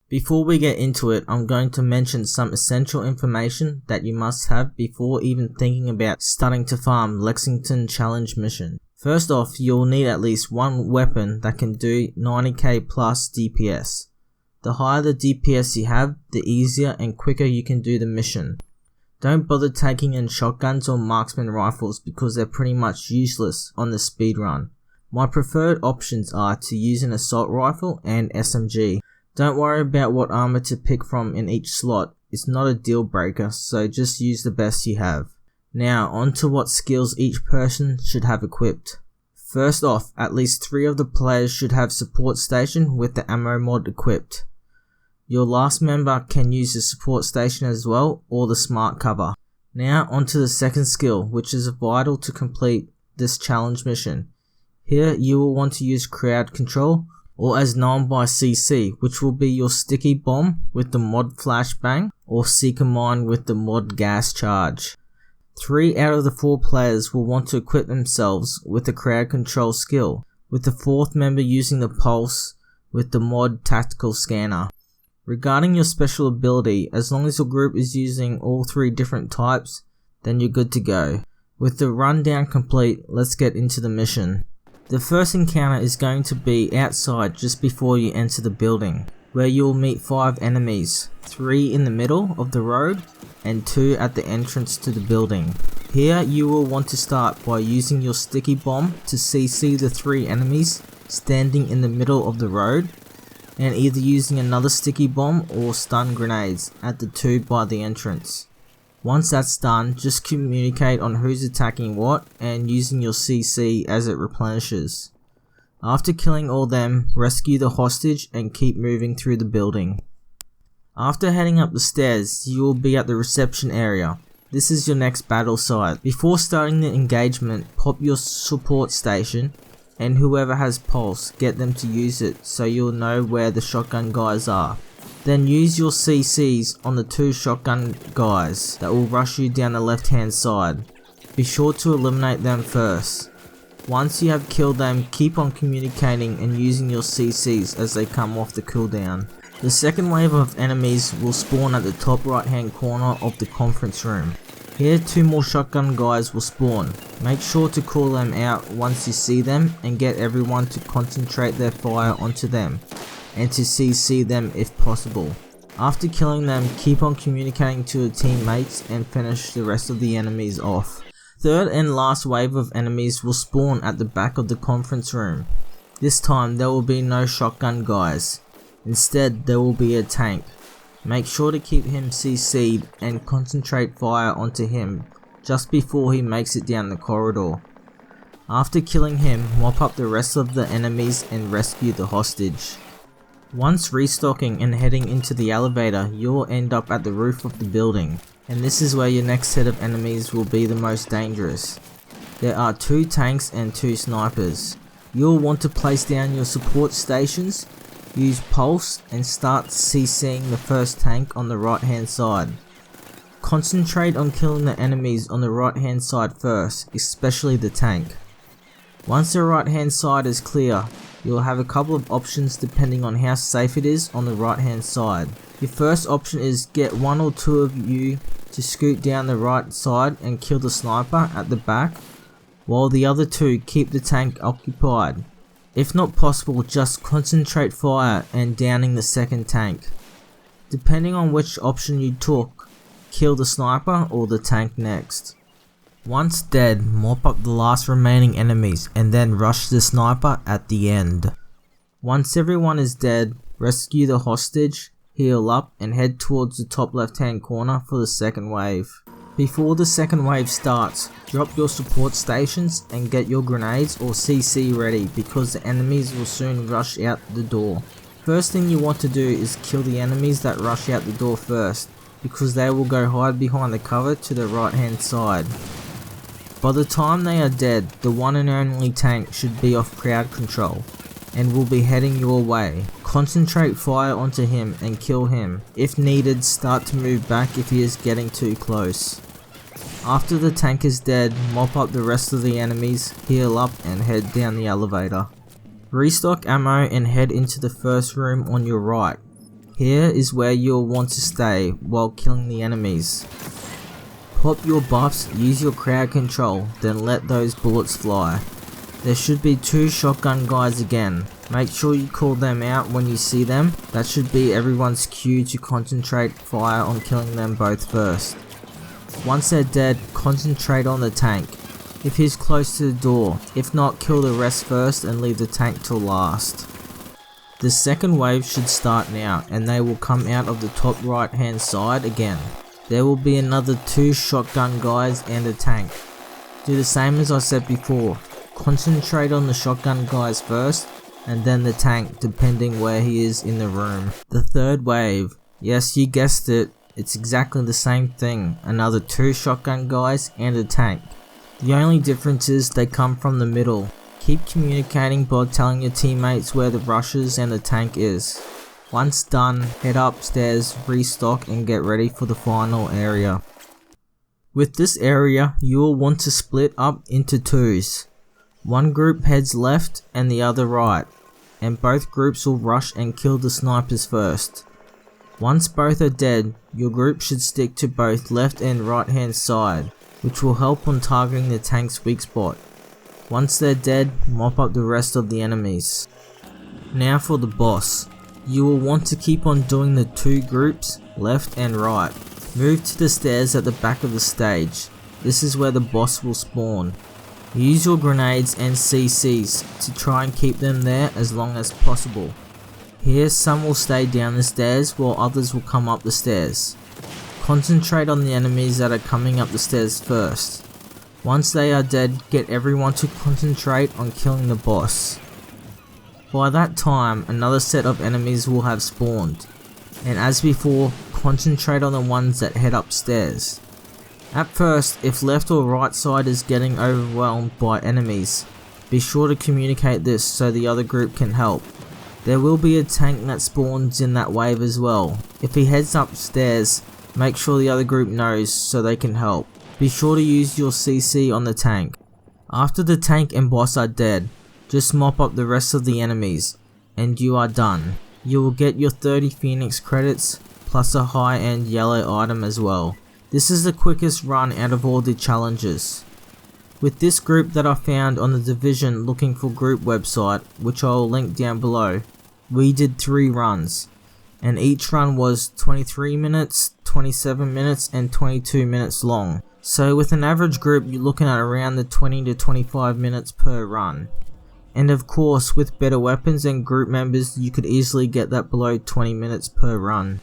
Before we get into it, I'm going to mention some essential information that you must have before even thinking about starting to farm Lexington Challenge mission. First off, you'll need at least one weapon that can do 90k plus DPS. The higher the DPS you have, the easier and quicker you can do the mission. Don't bother taking in shotguns or marksman rifles because they're pretty much useless on the speedrun. My preferred options are to use an assault rifle and SMG. Don't worry about what armor to pick from in each slot, it's not a deal breaker, so just use the best you have. Now on to what skills each person should have equipped. First off, at least 3 of the players should have support station with the ammo mod equipped. Your last member can use the support station as well, or the smart cover. Now onto the second skill, which is vital to complete this challenge mission. Here you will want to use crowd control, or as known by CC, which will be your sticky bomb with the mod flashbang, or seeker mine with the mod gas charge. 3 out of the 4 players will want to equip themselves with the crowd control skill, with the 4th member using the pulse with the mod tactical scanner. Regarding your special ability, as long as your group is using all 3 different types, then you're good to go. With the rundown complete, let's get into the mission. The first encounter is going to be outside just before you enter the building, where you will meet 5 enemies, 3 in the middle of the road and 2 at the entrance to the building. Here you will want to start by using your sticky bomb to CC the 3 enemies standing in the middle of the road, and either using another sticky bomb or stun grenades at the 2 by the entrance. Once that's done, just communicate on who's attacking what and using your CC as it replenishes. After killing all them, rescue the hostage and keep moving through the building. After heading up the stairs, you will be at the reception area. This is your next battle site. Before starting the engagement, pop your support station, and whoever has pulse, get them to use it so you'll know where the shotgun guys are. Then use your CCs on the 2 shotgun guys that will rush you down the left hand side. Be sure to eliminate them first. Once you have killed them, keep on communicating and using your CCs as they come off the cooldown. The second wave of enemies will spawn at the top right hand corner of the conference room. Here 2 more shotgun guys will spawn. Make sure to call them out once you see them and get everyone to concentrate their fire onto them and to CC them if possible. After killing them, keep on communicating to your teammates and finish the rest of the enemies off. Third and last wave of enemies will spawn at the back of the conference room. This time there will be no shotgun guys. Instead there will be a tank. Make sure to keep him CC'd and concentrate fire onto him just before he makes it down the corridor. After killing him, mop up the rest of the enemies and rescue the hostage. Once restocking and heading into the elevator, you will end up at the roof of the building, and this is where your next set of enemies will be the most dangerous. There are 2 tanks and 2 snipers. You'll want to place down your support stations, use pulse and start CCing the first tank on the right hand side. Concentrate on killing the enemies on the right hand side first, especially the tank. Once the right hand side is clear, you'll have a couple of options depending on how safe it is on the right hand side. Your first option is get 1 or 2 of you to scoot down the right side and kill the sniper at the back, while the other 2 keep the tank occupied. If not possible, just concentrate fire and downing the second tank. Depending on which option you took, kill the sniper or the tank next. Once dead, mop up the last remaining enemies and then rush the sniper at the end. Once everyone is dead, rescue the hostage, heal up and head towards the top left hand corner for the second wave. Before the second wave starts, drop your support stations and get your grenades or CC ready because the enemies will soon rush out the door. First thing you want to do is kill the enemies that rush out the door first, because they will go hide behind the cover to the right hand side. By the time they are dead, the one and only tank should be off crowd control and will be heading your way. Concentrate fire onto him and kill him. If needed, start to move back if he is getting too close. After the tank is dead, mop up the rest of the enemies, heal up and head down the elevator. Restock ammo and head into the first room on your right. Here is where you'll want to stay while killing the enemies. Pop your buffs, use your crowd control, then let those bullets fly. There should be 2 shotgun guys again. Make sure you call them out when you see them. That should be everyone's cue to concentrate fire on killing them both first. Once they're dead, concentrate on the tank. If he's close to the door, if not, kill the rest first and leave the tank till last. The second wave should start now, and they will come out of the top right hand side again. There will be another 2 shotgun guys and a tank. Do the same as I said before. Concentrate on the shotgun guys first, and then the tank, depending where he is in the room. The third wave, yes, you guessed it, it's exactly the same thing. Another 2 shotgun guys and a tank. The only difference is they come from the middle. Keep communicating by telling your teammates where the rushes and the tank is. Once done, head upstairs, restock and get ready for the final area. With this area, you will want to split up into 2s. One group heads left and the other right, and both groups will rush and kill the snipers first. Once both are dead, your group should stick to both left and right hand side, which will help on targeting the tank's weak spot. Once they're dead, mop up the rest of the enemies. Now for the boss. You will want to keep on doing the 2 groups, left and right. Move to the stairs at the back of the stage. This is where the boss will spawn. Use your grenades and CCs to try and keep them there as long as possible. Here some will stay down the stairs while others will come up the stairs. Concentrate on the enemies that are coming up the stairs first. Once they are dead, get everyone to concentrate on killing the boss. By that time, another set of enemies will have spawned, and as before, concentrate on the ones that head upstairs. At first, if left or right side is getting overwhelmed by enemies, be sure to communicate this so the other group can help. There will be a tank that spawns in that wave as well. If he heads upstairs, make sure the other group knows so they can help. Be sure to use your CC on the tank. After the tank and boss are dead, just mop up the rest of the enemies, and you are done. You will get your 30 Phoenix credits, plus a high-end yellow item as well. This is the quickest run out of all the challenges. With this group that I found on the Division Looking for Group website, which I will link down below, we did 3 runs, and each run was 23 minutes, 27 minutes and 22 minutes long. So with an average group, you're looking at around the 20 to 25 minutes per run. And of course, with better weapons and group members, you could easily get that below 20 minutes per run.